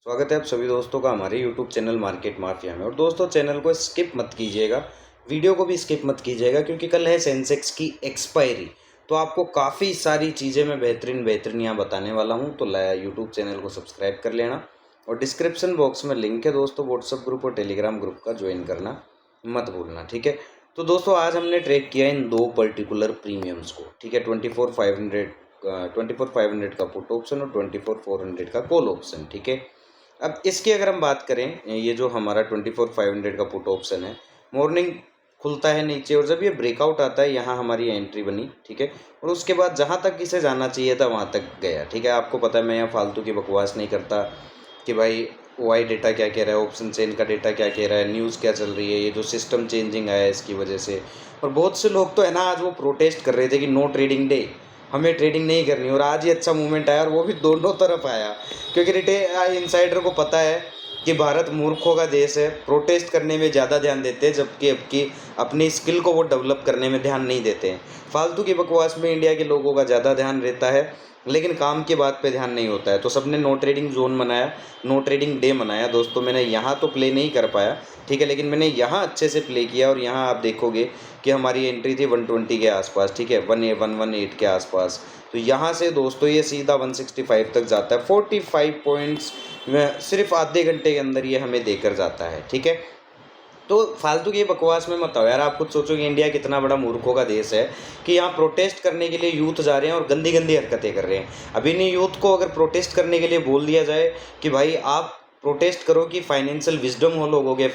स्वागत है आप सभी दोस्तों का हमारे YouTube चैनल मार्केट माफिया में। और दोस्तों, चैनल को स्किप मत कीजिएगा, वीडियो को भी स्किप मत कीजिएगा, क्योंकि कल है सेंसेक्स की एक्सपायरी। तो आपको काफ़ी सारी चीज़ें मैं बेहतरीन यहाँ बताने वाला हूँ। तो YouTube चैनल को सब्सक्राइब कर लेना और डिस्क्रिप्शन बॉक्स में लिंक है दोस्तों, व्हाट्सअप ग्रुप और टेलीग्राम ग्रुप का ज्वाइन करना मत भूलना, ठीक है। तो दोस्तों, आज हमने ट्रेड किया इन दो पर्टिकुलर प्रीमियम्स को, ठीक है। 24,500 का पुट ऑप्शन और 24,400 का कॉल ऑप्शन, ठीक है। अब इसकी अगर हम बात करें, ये जो हमारा 24,500 का पुट ऑप्शन है, मॉर्निंग खुलता है नीचे और जब ये ब्रेकआउट आता है, यहाँ हमारी एंट्री बनी, ठीक है। और उसके बाद जहाँ तक इसे जाना चाहिए था वहाँ तक गया, ठीक है। आपको पता है मैं यहाँ फालतू की बकवास नहीं करता कि भाई वाई डेटा क्या कह रहा है, ऑप्शन चेन का डेटा क्या कह रहा है, न्यूज़ क्या चल रही है, ये जो सिस्टम चेंजिंग आया है इसकी वजह से। और बहुत से लोग तो है ना, आज वो प्रोटेस्ट कर रहे थे कि नो ट्रेडिंग डे, हमें ट्रेडिंग नहीं करनी। और आज ही अच्छा मूवमेंट आया, और वो भी दोनों तरफ आया, क्योंकि रिटेल इनसाइडर को पता है कि भारत मूर्खों का देश है, प्रोटेस्ट करने में ज़्यादा ध्यान देते हैं, जबकि अपनी स्किल को वो डेवलप करने में ध्यान नहीं देते हैं। फालतू की बकवास में इंडिया के लोगों का ज़्यादा ध्यान रहता है, लेकिन काम की बात पे ध्यान नहीं होता है। तो सबने नो ट्रेडिंग जोन मनाया, नो ट्रेडिंग डे मनाया दोस्तों। मैंने यहाँ तो प्ले नहीं कर पाया, ठीक है, लेकिन मैंने यहाँ अच्छे से प्ले किया। और यहाँ आप देखोगे कि हमारी एंट्री थी 120 के आसपास, ठीक है, 118 के आसपास। तो यहाँ से दोस्तों ये सीधा 165 तक जाता है। 45 पॉइंट्स में सिर्फ आधे घंटे के अंदर ये हमें देकर जाता है, ठीक है। तो फालतू की बकवास में मत आओ यार। आप खुद सोचो कि इंडिया कितना बड़ा मूर्खों का देश है कि यहाँ प्रोटेस्ट करने के लिए यूथ जा रहे हैं और गंदी गंदी हरकतें कर रहे हैं। अभी इन्हीं यूथ को अगर प्रोटेस्ट करने के लिए बोल दिया जाए कि भाई आप प्रोटेस्ट करो कि फाइनेंशियल विजडम हो लोगों के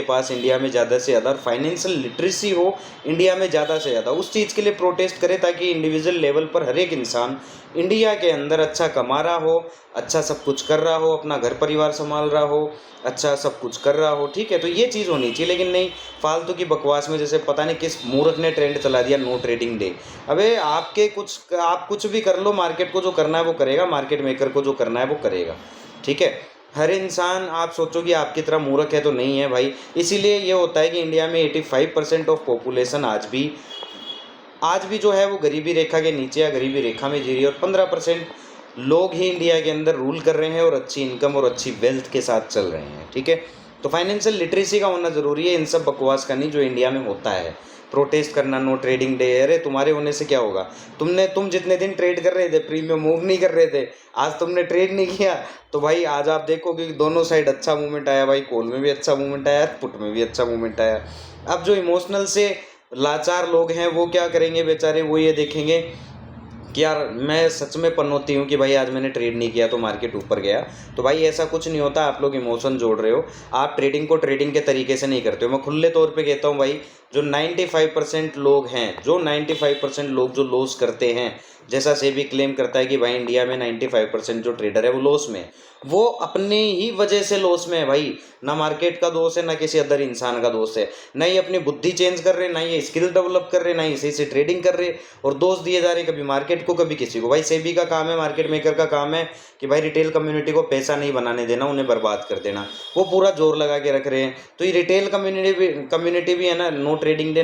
पास इंडिया में ज़्यादा से ज़्यादा, फाइनेंशियल लिटरेसी हो इंडिया में ज़्यादा से ज़्यादा, उस चीज़ के लिए प्रोटेस्ट करें ताकि इंडिविजुअल लेवल पर हर एक इंसान इंडिया के अंदर अच्छा कमा रहा हो, अच्छा सब कुछ कर रहा हो, अपना घर परिवार संभाल रहा हो, अच्छा सब कुछ कर रहा हो, ठीक है। तो ये चीज़ होनी चाहिए, लेकिन नहीं, फालतू की बकवास में जैसे पता नहीं किस मूर्ख ने ट्रेंड चला दिया नो ट्रेडिंग डे। अबे आप कुछ भी कर लो, मार्केट को जो करना है वो करेगा, मार्केट मेकर को जो करना है वो करेगा, ठीक है। हर इंसान, आप सोचो कि आपकी तरह मूर्ख है तो नहीं है भाई। इसीलिए ये होता है कि इंडिया में 85% ऑफ पॉपुलेशन आज भी जो है वो गरीबी रेखा के नीचे या गरीबी रेखा में जी रही है, और 15% लोग ही इंडिया के अंदर रूल कर रहे हैं और अच्छी इनकम और अच्छी वेल्थ के साथ चल रहे हैं, ठीक है। तो फाइनेंशियल लिटरेसी का होना ज़रूरी है, इन सब बकवास का नहीं जो इंडिया में होता है। प्रोटेस्ट करना, नो ट्रेडिंग डे, अरे तुम्हारे होने से क्या होगा? तुम जितने दिन ट्रेड कर रहे थे, प्रीमियम मूव नहीं कर रहे थे, आज तुमने ट्रेड नहीं किया, तो भाई आज आप देखोगे कि दोनों साइड अच्छा मूवमेंट आया भाई। कॉल में भी अच्छा मूवमेंट आया, पुट में भी अच्छा मूवमेंट आया। अब जो इमोशनल से लाचार लोग हैं वो क्या करेंगे बेचारे, वो ये देखेंगे कि यार मैं सच में पनौती हूँ कि भाई आज मैंने ट्रेड नहीं किया तो मार्केट ऊपर गया। तो भाई ऐसा कुछ नहीं होता, आप लोग इमोशन जोड़ रहे हो, आप ट्रेडिंग को ट्रेडिंग के तरीके से नहीं करते हो। मैं खुले तौर पे कहता हूँ भाई, जो 95% लोग हैं, जो 95% लोग जो लॉस करते हैं, जैसा सेबी क्लेम करता है कि भाई इंडिया में 95% जो ट्रेडर है वो लॉस में, वो अपने ही वजह से लॉस में है भाई। ना मार्केट का दोष है, ना किसी अदर इंसान का दोष है, ना ही अपनी बुद्धि चेंज कर रहे, ना ये स्किल डेवलप कर रहे, ना ही सही से ट्रेडिंग कर रहे, और दोष दिए जा रहे कभी मार्केट को कभी किसी को। भाई सेबी का काम है, मार्केट मेकर का काम है कि भाई रिटेल कम्युनिटी को पैसा नहीं बनाने देना, उन्हें बर्बाद कर देना। वो पूरा जोर लगा के रख रहे हैं। तो ये रिटेल कम्युनिटी भी है ना, नो ट्रेडिंग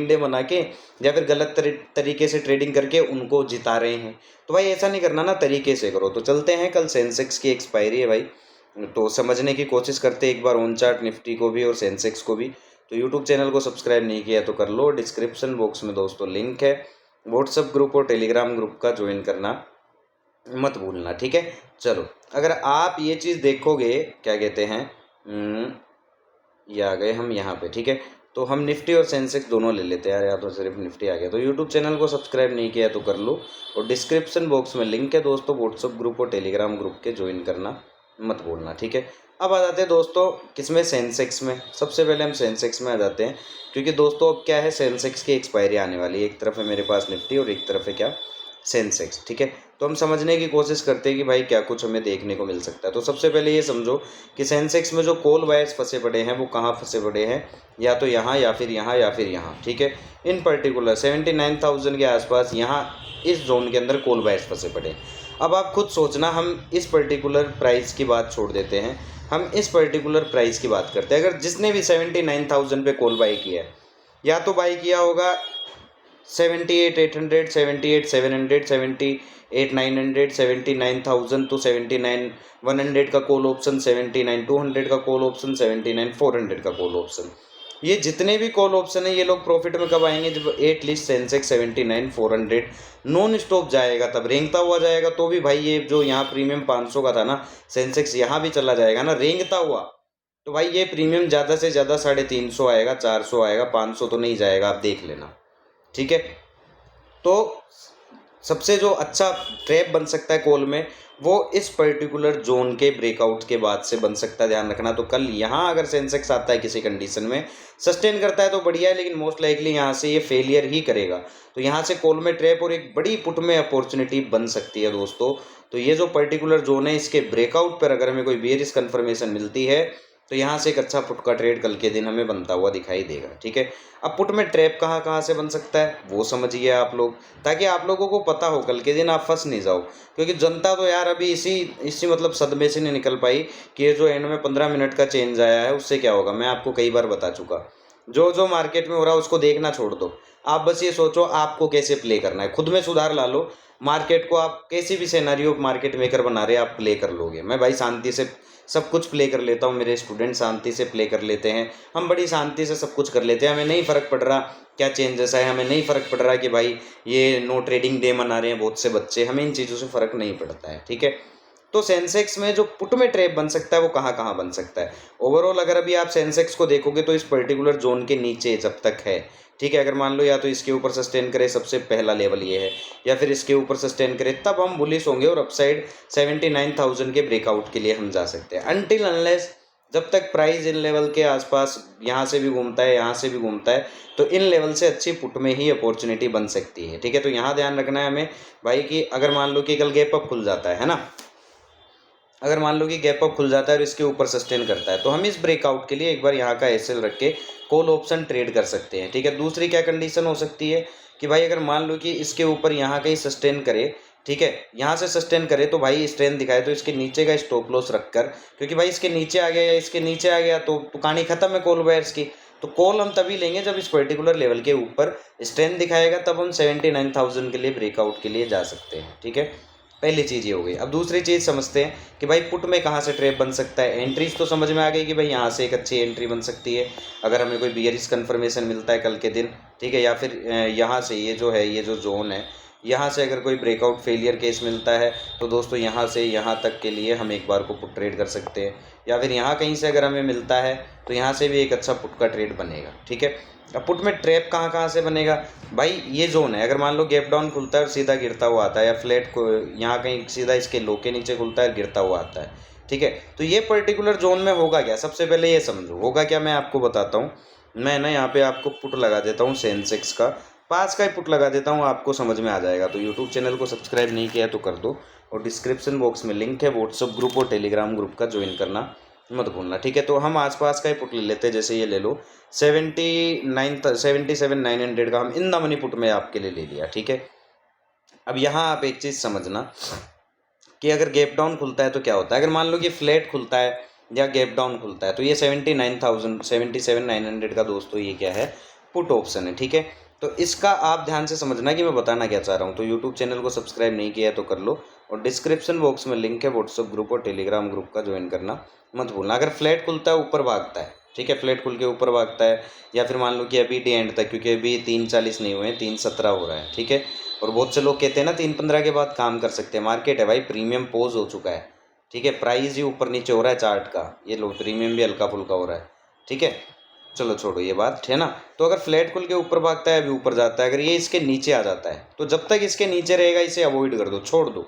डे बना के या फिर गलत तरीके से ट्रेडिंग करके उनको जिता रहे हैं। तो भाई ऐसा नहीं करना ना, तरीके से करो। तो चलते हैं, कल सेंसेक्स की एक्सपायरी है भाई, तो समझने की कोशिश करते हैं एक बार ऑन चार्ट निफ्टी को भी और सेंसेक्स को भी। तो यूट्यूब चैनल को सब्सक्राइब नहीं किया तो कर लो, डिस्क्रिप्शन बॉक्स में दोस्तों लिंक है, व्हाट्सअप ग्रुप और टेलीग्राम ग्रुप का ज्वाइन करना मत भूलना, ठीक है। चलो, अगर आप ये चीज़ देखोगे, क्या कहते हैं, ये आ गए हम यहाँ पे, ठीक है। तो हम निफ्टी और सेंसेक्स दोनों ले लेते हैं यार, या तो सिर्फ निफ्टी आ गया। तो यूट्यूब चैनल को सब्सक्राइब नहीं किया तो कर लो, और डिस्क्रिप्शन बॉक्स में लिंक है दोस्तों, व्हाट्सअप ग्रुप और टेलीग्राम ग्रुप के ज्वाइन करना मत भूलना, ठीक है। अब आ जाते हैं दोस्तों किसमें, सेंसेक्स में। सबसे पहले हम सेंसेक्स में आ जाते हैं, क्योंकि दोस्तों अब क्या है, सेंसेक्स की एक्सपायरी आने वाली है। एक तरफ है मेरे पास निफ्टी और एक तरफ है क्या, सेंसेक्स, ठीक है। तो हम समझने की कोशिश करते हैं कि भाई क्या कुछ हमें देखने को मिल सकता है। तो सबसे पहले ये समझो कि सेंसेक्स में जो कॉल बायर्स फंसे पड़े हैं वो कहाँ फंसे पड़े हैं, या तो यहाँ या फिर यहाँ या फिर यहाँ, ठीक है। इन पर्टिकुलर 79,000 के आसपास यहाँ इस जोन के अंदर कॉल बायर्स फंसे पड़े। अब आप खुद सोचना, हम इस पर्टिकुलर प्राइस की बात छोड़ देते हैं, हम इस पर्टिकुलर प्राइस की बात करते हैं। अगर जिसने भी 79,000 पे कॉल बाई किया है, या तो बाई किया होगा 78,800, 78,700, 78,900, 79,000 to 79,100 का कॉल ऑप्शन, 79,200 का कॉल ऑप्शन, 79,400 का कॉल ऑप्शन। ये जितने भी कॉल ऑप्शन है ये लोग प्रॉफिट में कब आएंगे? जब एटलीस्ट सेंसेक्स 79,400 नॉन स्टॉप जाएगा, तब रेंगता हुआ जाएगा। तो भी भाई ये जो यहाँ प्रीमियम 500 का था ना, सेंसेक्स यहाँ भी चला जाएगा ना रेंगता हुआ, तो भाई ये प्रीमियम ज़्यादा से ज़्यादा 350 आएगा, 400 आएगा, 500 तो नहीं जाएगा, आप देख लेना, ठीक है। तो सबसे जो अच्छा ट्रैप बन सकता है कॉल में, वो इस पर्टिकुलर जोन के ब्रेकआउट के बाद से बन सकता है, ध्यान रखना। तो कल यहाँ अगर सेंसेक्स आता है किसी कंडीशन में, सस्टेन करता है तो बढ़िया है, लेकिन मोस्ट लाइकली यहाँ से ये फेलियर ही करेगा। तो यहाँ से कॉल में ट्रैप और एक बड़ी पुट में अपॉर्चुनिटी बन सकती है दोस्तों। तो ये जो पर्टिकुलर जोन है, इसके ब्रेकआउट पर अगर हमें कोई बेयरिश कन्फर्मेशन मिलती है तो यहाँ से एक अच्छा पुट का ट्रेड कल के दिन हमें बनता हुआ दिखाई देगा, ठीक है। अब पुट में ट्रैप कहाँ कहाँ से बन सकता है वो समझिए आप लोग, ताकि आप लोगों को पता हो, कल के दिन आप फंस नहीं जाओ। क्योंकि जनता तो यार अभी इसी मतलब सदमे से नहीं निकल पाई कि ये जो एंड में 15 मिनट का चेंज आया है उससे क्या होगा। मैं आपको कई बार बता चुका, जो जो मार्केट में हो रहा है उसको देखना छोड़ दो। आप बस ये सोचो आपको कैसे प्ले करना है, खुद में सुधार ला लो। मार्केट को आप कैसी भी सिनेरियो मार्केट मेकर बना रहे हैं आप प्ले कर लोगे। मैं भाई शांति से सब कुछ प्ले कर लेता हूँ, मेरे स्टूडेंट शांति से प्ले कर लेते हैं, हम बड़ी शांति से सब कुछ कर लेते हैं। हमें नहीं फ़र्क पड़ रहा क्या चेंजेस है, हमें नहीं फ़र्क पड़ रहा कि भाई ये नो ट्रेडिंग डे मना रहे हैं बहुत से बच्चे, हमें इन चीज़ों से फ़र्क नहीं पड़ता है, ठीक है। तो सेंसेक्स में जो पुट में ट्रैप बन सकता है वो कहाँ कहाँ बन सकता है। ओवरऑल अगर अभी आप सेंसेक्स को देखोगे तो इस पर्टिकुलर जोन के नीचे जब तक है, ठीक है। अगर मान लो या तो इसके ऊपर सस्टेन करे, सबसे पहला लेवल ये है, या फिर इसके ऊपर सस्टेन करे, तब हम बुलिश होंगे और अपसाइड 79,000 के ब्रेकआउट के लिए हम जा सकते हैं। अनटिल अनलेस जब तक प्राइस इन लेवल के आसपास यहाँ से भी घूमता है, यहाँ से भी घूमता है, तो इन लेवल से अच्छी पुट में ही अपॉर्चुनिटी बन सकती है, ठीक है। तो यहाँ ध्यान रखना है हमें भाई कि अगर मान लो कि कल गैप अप खुल जाता है ना, अगर मान लो कि गैप अप खुल जाता है और इसके ऊपर सस्टेन करता है, तो हम इस ब्रेकआउट के लिए एक बार यहाँ का एसएल रख के कॉल ऑप्शन ट्रेड कर सकते हैं, ठीक है। दूसरी क्या कंडीशन हो सकती है कि भाई अगर मान लो कि इसके ऊपर यहाँ कहीं सस्टेन करे, ठीक है, यहाँ से सस्टेन करे तो भाई स्ट्रेंथ दिखाए, तो इसके नीचे का स्टॉप लॉस रखकर, क्योंकि भाई इसके नीचे आ गया या इसके नीचे आ गया तो कहानी खत्म है कॉल बायर्स की। तो कॉल हम तभी लेंगे जब इस पर्टिकुलर लेवल के ऊपर स्ट्रेंथ दिखाएगा, तब हम 79,000 के लिए ब्रेकआउट के लिए जा सकते हैं, ठीक है। पहली चीज़ ये हो गई। अब दूसरी चीज़ समझते हैं कि भाई पुट में कहाँ से ट्रैप बन सकता है। एंट्रीज तो समझ में आ गई कि भाई यहाँ से एक अच्छी एंट्री बन सकती है अगर हमें कोई बियरिश कन्फर्मेशन मिलता है कल के दिन, ठीक है। या फिर यहाँ से ये जो है, ये जो जोन है, यहाँ से अगर कोई ब्रेकआउट फेलियर केस मिलता है तो दोस्तों यहाँ से यहाँ तक के लिए हम एक बार को पुट ट्रेड कर सकते हैं। या फिर यहाँ कहीं से अगर हमें मिलता है तो यहाँ से भी एक अच्छा पुट का ट्रेड बनेगा, ठीक है। अब पुट में ट्रैप कहाँ कहाँ से बनेगा भाई, ये जोन है। अगर मान लो गैप डाउन खुलता है और सीधा गिरता हुआ आता है, या फ्लैट को यहाँ कहीं सीधा इसके लो के नीचे खुलता है और गिरता हुआ आता है, ठीक है। तो ये पर्टिकुलर जोन में होगा क्या, सबसे पहले ये समझो होगा क्या, मैं आपको बताता हूँ। मैं ना यहाँ पे आपको पुट लगा देता हूँ सेंसेक्स का, 5 का ही पुट लगा देता हूँ, आपको समझ में आ जाएगा। तो यूट्यूब चैनल को सब्सक्राइब नहीं किया तो कर दो, और डिस्क्रिप्शन बॉक्स में लिंक है व्हाट्सअप ग्रुप और टेलीग्राम ग्रुप का, ज्वाइन करना मत भूलना, ठीक है। तो हम आसपास का ही पुट ले लेते हैं, जैसे ये ले लो 77,900 का हम इन द मनी पुट में आपके लिए ले लिया, ठीक है। अब यहाँ आप एक चीज़ समझना कि अगर गैप डाउन खुलता है तो क्या होता है। अगर मान लो कि फ्लैट खुलता है या गैप डाउन खुलता है, तो ये 77,900 का दोस्तों ये क्या है, पुट ऑप्शन है, ठीक है। तो इसका आप ध्यान से समझना कि मैं बताना क्या चाह रहा हूँ। तो यूट्यूब चैनल को सब्सक्राइब नहीं किया है तो कर लो, और डिस्क्रिप्शन बॉक्स में लिंक है व्हाट्सअप ग्रुप और टेलीग्राम ग्रुप का, ज्वाइन करना मत भूलना। अगर फ्लैट खुलता है ऊपर भागता है, ठीक है, फ्लैट खुल के ऊपर भागता है, या फिर मान लो कि अभी डी एंड तक, क्योंकि अभी 3:40 नहीं हुए हैं, 3:17 हो रहा है, ठीक है। और बहुत से लोग कहते हैं ना 3:15 के बाद काम कर सकते हैं। मार्केट है भाई, प्रीमियम पोज हो चुका है, ठीक है। प्राइस ही ऊपर नीचे हो रहा है चार्ट का, ये लो प्रीमियम भी हल्का फुल्का हो रहा है, ठीक है। चलो छोड़ो ये बात, है ना। तो अगर फ्लैट खुल के ऊपर भागता है, अभी ऊपर जाता है, अगर ये इसके नीचे आ जाता है तो जब तक इसके नीचे रहेगा इसे अवॉइड कर दो, छोड़ दो।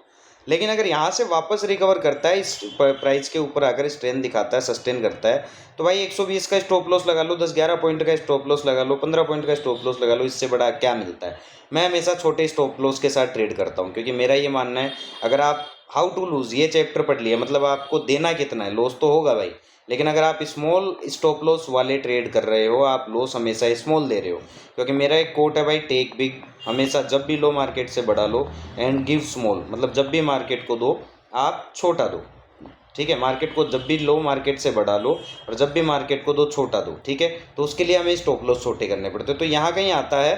लेकिन अगर यहाँ से वापस रिकवर करता है, इस प्राइस के ऊपर आकर स्ट्रेंथ दिखाता है, सस्टेन करता है, तो भाई 120 का स्टॉप लॉस लगा लो, 10-11 पॉइंट का स्टॉप लॉस लगा लो, 15 पॉइंट का स्टॉप लॉस लगा लो, इससे बड़ा क्या मिलता है। मैं हमेशा छोटे स्टॉप लॉस के साथ ट्रेड करता हूँ, क्योंकि मेरा ये मानना है अगर आप हाउ टू लूज़ ये चैप्टर पढ़ लिया, मतलब आपको देना कितना है, लॉस तो होगा भाई, लेकिन अगर आप स्मॉल स्टॉप लॉस वाले ट्रेड कर रहे हो, आप लॉस हमेशा स्मॉल दे रहे हो। क्योंकि मेरा एक कोट है भाई, टेक बिग, हमेशा जब भी लो मार्केट से बड़ा लो, एंड गिव स्मॉल, मतलब जब भी मार्केट को दो आप छोटा दो, ठीक है। मार्केट को जब भी लो मार्केट से बढ़ा लो, और जब भी मार्केट को दो छोटा दो, ठीक है। तो उसके लिए हमें स्टॉप लॉस छोटे करने पड़ते हैं। तो यहाँ कहीं आता है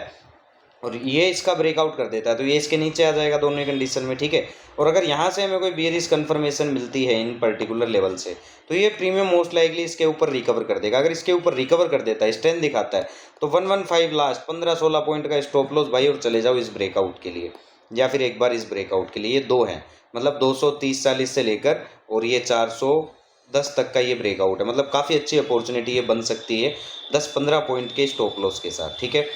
और ये इसका ब्रेकआउट कर देता है तो ये इसके नीचे आ जाएगा दोनों ही कंडीशन में, ठीक है। और अगर यहाँ से हमें कोई बेयरिश कन्फर्मेशन मिलती है इन पर्टिकुलर लेवल से तो ये प्रीमियम मोस्ट लाइकली इसके ऊपर रिकवर कर देगा। अगर इसके ऊपर रिकवर कर देता है, स्ट्रेंथ दिखाता है, तो 115 लास्ट 15-16 पॉइंट का स्टॉप लॉस भाई, और चले जाओ इस ब्रेकआउट के लिए या फिर एक बार इस ब्रेकआउट के लिए। ये दो हैं, मतलब 230-40 से लेकर और ये 410 तक का ये ब्रेकआउट है, मतलब काफ़ी अच्छी अपॉर्चुनिटी ये बन सकती है 10-15 पॉइंट के स्टॉप लॉस के साथ, ठीक है।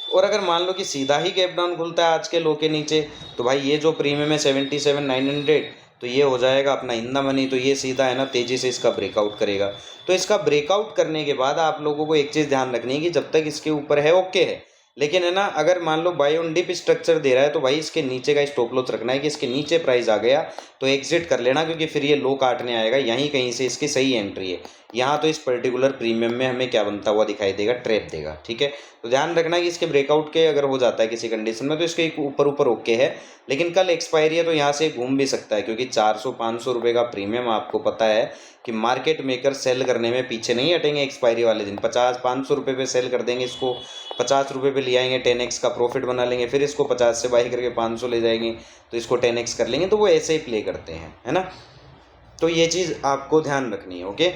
और अगर मान लो कि सीधा ही गैप डाउन खुलता है आज के लो के नीचे, तो भाई ये जो प्रीमियम है 77,900, तो ये हो जाएगा अपना इन द मनी। तो ये सीधा है ना तेज़ी से इसका ब्रेकआउट करेगा। तो इसका ब्रेकआउट करने के बाद आप लोगों को एक चीज़ ध्यान रखनी है कि जब तक इसके ऊपर है ओके है, लेकिन है ना अगर मान लो बाय ऑन डिप स्ट्रक्चर दे रहा है तो भाई इसके नीचे का स्टॉप लॉस रखना है कि इसके नीचे प्राइस आ गया तो एग्जिट कर लेना, क्योंकि फिर ये लो काटने आएगा। यहीं कहीं से इसकी सही एंट्री है। यहाँ तो इस पर्टिकुलर प्रीमियम में हमें क्या बनता हुआ दिखाई देगा, ट्रैप देगा, ठीक है। तो ध्यान रखना कि इसके ब्रेकआउट के अगर हो जाता है किसी कंडीशन में तो इसके ऊपर ऊपर ओके है, लेकिन कल एक्सपायरी है तो यहाँ से घूम भी सकता है, क्योंकि 400-500 रुपये का प्रीमियम आपको पता है कि मार्केट मेकर सेल करने में पीछे नहीं हटेंगे। एक्सपायरी वाले दिन 50-500 रुपये पे सेल कर देंगे, इसको 50 रुपये पे ले आएंगे, 10x का प्रॉफिट बना लेंगे, फिर इसको 50 से बाई करके 500 ले जाएंगे तो इसको 10x कर लेंगे। तो वो ऐसे ही प्ले करते हैं, है ना। तो ये चीज़ आपको ध्यान रखनी है, ओके।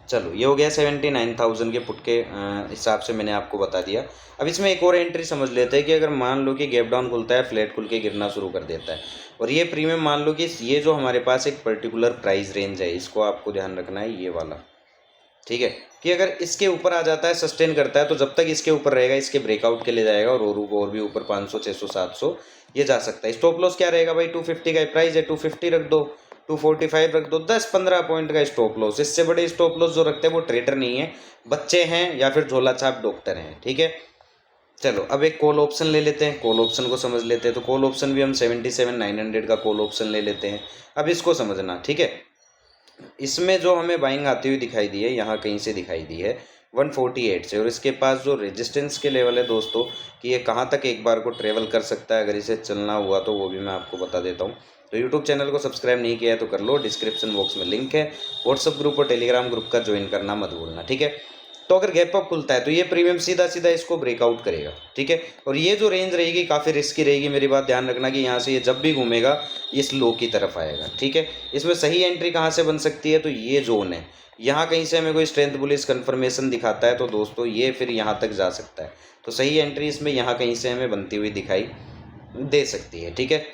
चलो ये हो गया 79,000 के पुट के हिसाब से मैंने आपको बता दिया। अब इसमें एक और एंट्री समझ लेते हैं कि अगर मान लो कि गैप डाउन खुलता है, फ्लैट खुल के गिरना शुरू कर देता है और ये प्रीमियम मान लो कि ये जो हमारे पास एक पर्टिकुलर प्राइस रेंज है, इसको आपको ध्यान रखना है, ये वाला, ठीक है, कि अगर इसके ऊपर आ जाता है, सस्टेन करता है, तो जब तक इसके ऊपर रहेगा इसके ब्रेकआउट के लिए जाएगा और भी ऊपर 500, 600, 700 ये जा सकता है। स्टॉप लॉस क्या रहेगा भाई, 250 का प्राइस है, 250 रख दो, 245 रख दो, 10-15 पॉइंट का स्टॉप लॉस। इससे बड़े स्टॉप लॉस जो रखते हैं वो ट्रेडर नहीं है, बच्चे हैं या फिर झोला छाप डॉक्टर हैं, ठीक है। चलो अब एक कॉल ऑप्शन ले लेते हैं, कॉल ऑप्शन को समझ लेते हैं। तो कॉल ऑप्शन भी हम 77,900 का कॉल ऑप्शन ले लेते हैं। अब इसको समझना, ठीक है। इसमें जो हमें बाइंग आती हुई दिखाई दी है, यहाँ कहीं से दिखाई दी है 148 से, और इसके पास जो रेजिस्टेंस के लेवल है दोस्तों कि ये कहाँ तक एक बार को ट्रेवल कर सकता है अगर इसे चलना हुआ, तो वो भी मैं आपको बता देता हूँ। तो यूट्यूब चैनल को सब्सक्राइब नहीं किया है तो कर लो, डिस्क्रिप्शन बॉक्स में लिंक है, व्हाट्सअप ग्रुप और टेलीग्राम ग्रुप का ज्वाइन करना मत भूलना, ठीक है। तो अगर गैप अप खुलता है तो ये प्रीमियम सीधा सीधा इसको ब्रेकआउट करेगा, ठीक है। और ये जो रेंज रहेगी काफ़ी रिस्की रहेगी, मेरी बात ध्यान रखना कि यहाँ से ये जब भी घूमेगा इस लो की तरफ आएगा, ठीक है। इसमें सही एंट्री कहाँ से बन सकती है, तो ये जोन है, यहाँ कहीं से हमें कोई स्ट्रेंथ बुलिश कन्फर्मेशन दिखाता है तो दोस्तों ये फिर यहाँ तक जा सकता है। तो सही एंट्री इसमें यहाँ कहीं से हमें बनती हुई दिखाई दे सकती है, ठीक है।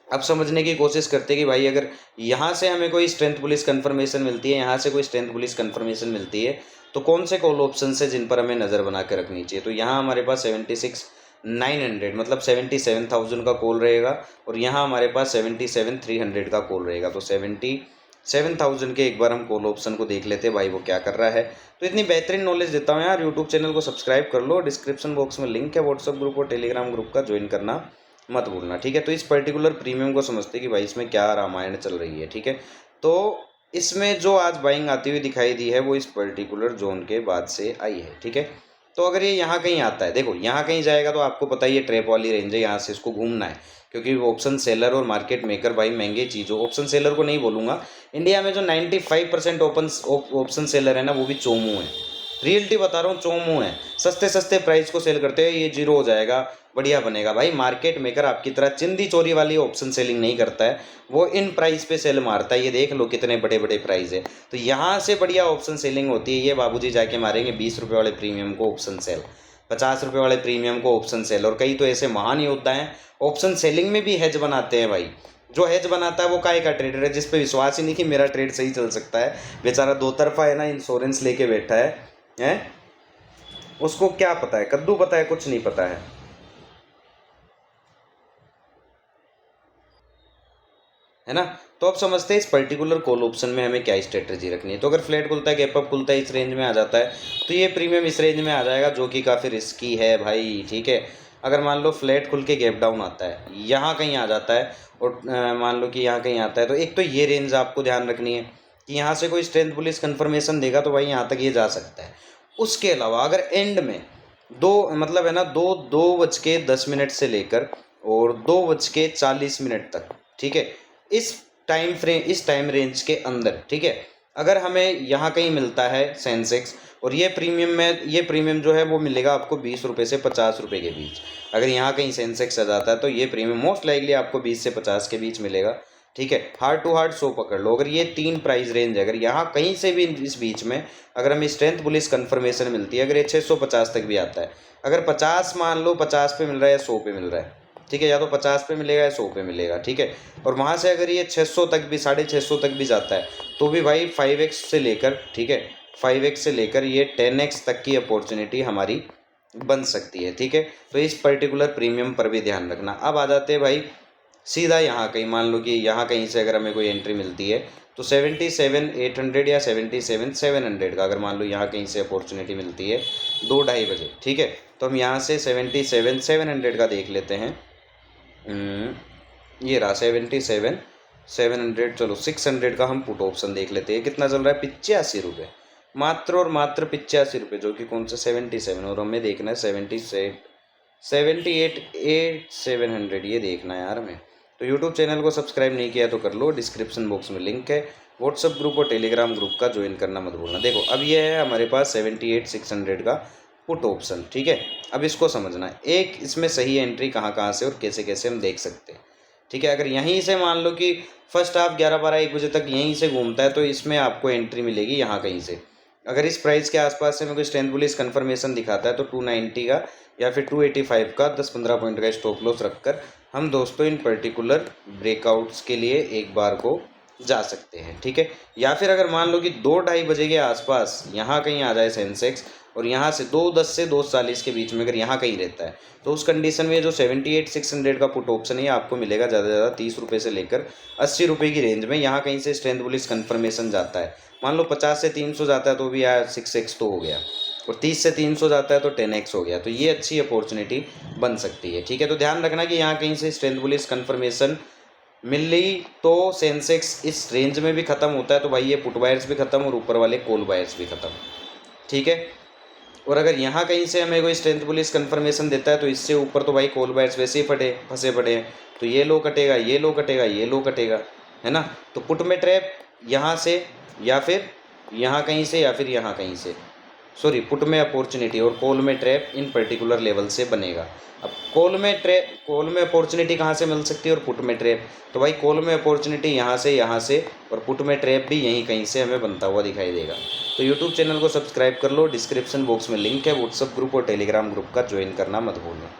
अब समझने की कोशिश करते हैं कि भाई अगर यहाँ से हमें कोई स्ट्रेंथ पुलिस कन्फर्मेशन मिलती है, यहाँ से कोई स्ट्रेंथ पुलिस कन्फर्मेशन मिलती है, तो कौन से कॉल ऑप्शन है जिन पर हमें नज़र बना के रखनी चाहिए। तो यहाँ हमारे पास 76,900 मतलब 77,000 का कॉल रहेगा, और यहाँ हमारे पास 77,300 का कॉल रहेगा। तो 77,000 के एक बार हम कॉल ऑप्शन को देख लेते हैं भाई वो क्या कर रहा है। तो इतनी बेहतरीन नॉलेज देता हूँ यार, यूट्यूब चैनल को सब्सक्राइब कर लो, डिस्क्रिप्शन बॉक्स में लिंक है, व्हाट्सअप ग्रुप और टेलीग्राम ग्रुप का ज्वाइन करना मत भूलना, ठीक है। तो इस पर्टिकुलर प्रीमियम को समझते कि भाई इसमें क्या रामायण चल रही है, ठीक है। तो इसमें जो आज बाइंग आती हुई दिखाई दी है वो इस पर्टिकुलर जोन के बाद से आई है, ठीक है। तो अगर ये यहाँ कहीं आता है, देखो यहाँ कहीं जाएगा तो आपको पता ही है ट्रैप वाली रेंज है, यहाँ से इसको घूमना है, क्योंकि ऑप्शन सेलर और मार्केट मेकर भाई महंगे चीज़ हो। ऑप्शन सेलर को नहीं बोलूँगा, इंडिया में जो 95% ऑप्शन सेलर है ना वो भी चोमू है, रियलिटी बता रहा हूँ, चोमू है। सस्ते सस्ते प्राइस को सेल करते हैं, ये जीरो हो जाएगा, बढ़िया बनेगा भाई। मार्केट मेकर आपकी तरह चिंदी चोरी वाली ऑप्शन सेलिंग नहीं करता है, वो इन प्राइस पे सेल मारता है। ये देख लो कितने बड़े बड़े प्राइस है, तो यहाँ से बढ़िया ऑप्शन सेलिंग होती है। ये बाबूजी जाके मारेंगे 20 रुपये वाले प्रीमियम को ऑप्शन सेल, 50 रुपये वाले प्रीमियम को ऑप्शन सेल, और कई तो ऐसे महान योद्धा हैं ऑप्शन सेलिंग में भी हेज बनाते हैं भाई। जो हेज बनाता है वो काहे का ट्रेडर है, जिस पे विश्वास ही नहीं कि मेरा ट्रेड सही चल सकता है। बेचारा दो तरफा है ना, इंश्योरेंस लेके बैठा है, उसको क्या पता है, कद्दू पता है, कुछ नहीं पता है ना। तो अब समझते हैं इस पर्टिकुलर कॉल ऑप्शन में हमें क्या स्ट्रेटजी रखनी है। तो अगर फ्लैट खुलता है, गैप अप खुलता है, इस रेंज में आ जाता है, तो ये प्रीमियम इस रेंज में आ जाएगा, जो कि काफ़ी रिस्की है भाई, ठीक है। अगर मान लो फ्लैट खुल के गैप डाउन आता है, यहाँ कहीं आ जाता है, और मान लो कि यहाँ कहीं आता है, तो एक तो ये रेंज आपको ध्यान रखनी है कि यहाँ से कोई स्ट्रेंथ पुलिस कन्फर्मेशन देगा तो भाई यहाँ तक ये जा सकता है। उसके अलावा अगर एंड में मतलब है ना 2:10 से लेकर और 2:40 तक, ठीक है, इस टाइम रेंज के अंदर, ठीक है, अगर हमें यहाँ कहीं मिलता है सेंसेक्स और ये प्रीमियम जो है वो मिलेगा आपको 20 रुपये से 50 रुपये के बीच। अगर यहाँ कहीं सेंसेक्स आ जाता है तो ये प्रीमियम मोस्ट लाइकली आपको 20 से 50 के बीच मिलेगा, ठीक है। हार्ड टू हार्ड 100 पकड़ लो। अगर ये 3 प्राइस रेंज है, अगर यहाँ कहीं से भी इस बीच में अगर हमें स्ट्रेंथ बुलिश कन्फर्मेशन मिलती है, अगर ये 650 तक भी आता है, अगर 50 मान लो 50 पे मिल रहा है या 100 पे मिल रहा है, ठीक है, या तो 50 पे मिलेगा या 100 पे मिलेगा, ठीक है। और वहाँ से अगर ये 600 तक भी 650 तक भी जाता है तो भी भाई 5x से लेकर, ठीक है, 5x से लेकर ये 10x तक की अपॉर्चुनिटी हमारी बन सकती है, ठीक है। तो इस पर्टिकुलर प्रीमियम पर भी ध्यान रखना। अब आ जाते हैं भाई सीधा यहाँ कहीं, मान लो कि यहाँ कहीं से अगर हमें कोई एंट्री मिलती है तो 77,800 या 77,700 का अगर मान लो यहाँ कहीं से अपॉर्चुनिटी मिलती है 2-2:30 बजे, ठीक है, तो हम यहाँ से 77,700 का देख लेते हैं। ये रहा 77,700, चलो 600 का हम पुट ऑप्शन देख लेते हैं। कितना चल रहा है? 85 रुपये, मात्र और मात्र 85 रुपये, जो कि कौन सा 77, और हमें देखना है 78,800 ये देखना है यार हमें। तो यूट्यूब चैनल को सब्सक्राइब नहीं किया तो कर लो, डिस्क्रिप्शन बॉक्स में लिंक है, व्हाट्सअप ग्रुप और टेलीग्राम ग्रुप का ज्वाइन करना मत भूलना। देखो अब ये है हमारे पास 78,600 का पुट ऑप्शन, ठीक है। अब इसको समझना है, एक इसमें सही एंट्री कहाँ कहाँ से और कैसे कैसे हम देख सकते हैं, ठीक है। अगर यहीं से मान लो कि फर्स्ट हाफ 11-12-1 बजे तक यहीं से घूमता है तो इसमें आपको एंट्री मिलेगी यहाँ कहीं से। अगर इस प्राइस के आसपास से हमें कोई स्ट्रेंथ बुलिश कन्फर्मेशन दिखाता है तो 290 का या फिर 285 का 10-15 पॉइंट का स्टॉप लॉस रखकर हम दोस्तों इन पर्टिकुलर ब्रेकआउट्स के लिए एक बार को जा सकते हैं, ठीक है। या फिर अगर मान लो कि 2-2:30 बजे के आसपास यहाँ कहीं आ जाए सेंसेक्स और यहाँ से 2:10 से 2:40 के बीच में अगर यहाँ कहीं रहता है तो उस कंडीशन में जो 78,600 का पुट ऑप्शन है आपको मिलेगा ज़्यादा से ज़्यादा 30 रुपये से लेकर 80 रुपये की रेंज में। यहाँ कहीं से स्ट्रेंथ बुलिश कन्फर्मेशन जाता है, मान लो 50 से 300 जाता है तो भी यार 6x तो हो गया, और 30 से 300 जाता है तो 10x हो गया। तो ये अच्छी अपॉर्चुनिटी बन सकती है, ठीक है। तो ध्यान रखना कि यहाँ कहीं से स्ट्रेंथ बुलिश कन्फर्मेशन मिल रही तो सेंसेक्स इस रेंज में भी ख़त्म होता है तो भाई ये पुट बायर्स भी ख़त्म और ऊपर वाले कॉल बायर्स भी ख़त्म, ठीक है। और अगर यहाँ कहीं से हमें कोई स्ट्रेंथ बुलिश कन्फर्मेशन देता है तो इससे ऊपर तो भाई कॉल बायर्स वैसे ही फंसे पड़े हैं, तो ये लो कटेगा, ये लो कटेगा, ये लो कटेगा, है ना। तो पुट में ट्रैप यहाँ से या फिर यहाँ कहीं से या फिर यहाँ कहीं से, सॉरी, पुट में अपॉर्चुनिटी और कॉल में ट्रैप इन पर्टिकुलर लेवल से बनेगा। अब कॉल में अपॉर्चुनिटी कहाँ से मिल सकती है और पुट में ट्रैप, तो भाई कॉल में अपॉर्चुनिटी यहाँ से और पुट में ट्रैप भी यहीं कहीं से हमें बनता हुआ दिखाई देगा। तो यूट्यूब चैनल को सब्सक्राइब कर लो, डिस्क्रिप्शन बॉक्स में लिंक है, व्हाट्सअप ग्रुप और टेलीग्राम ग्रुप का ज्वाइन करना मत भूलना।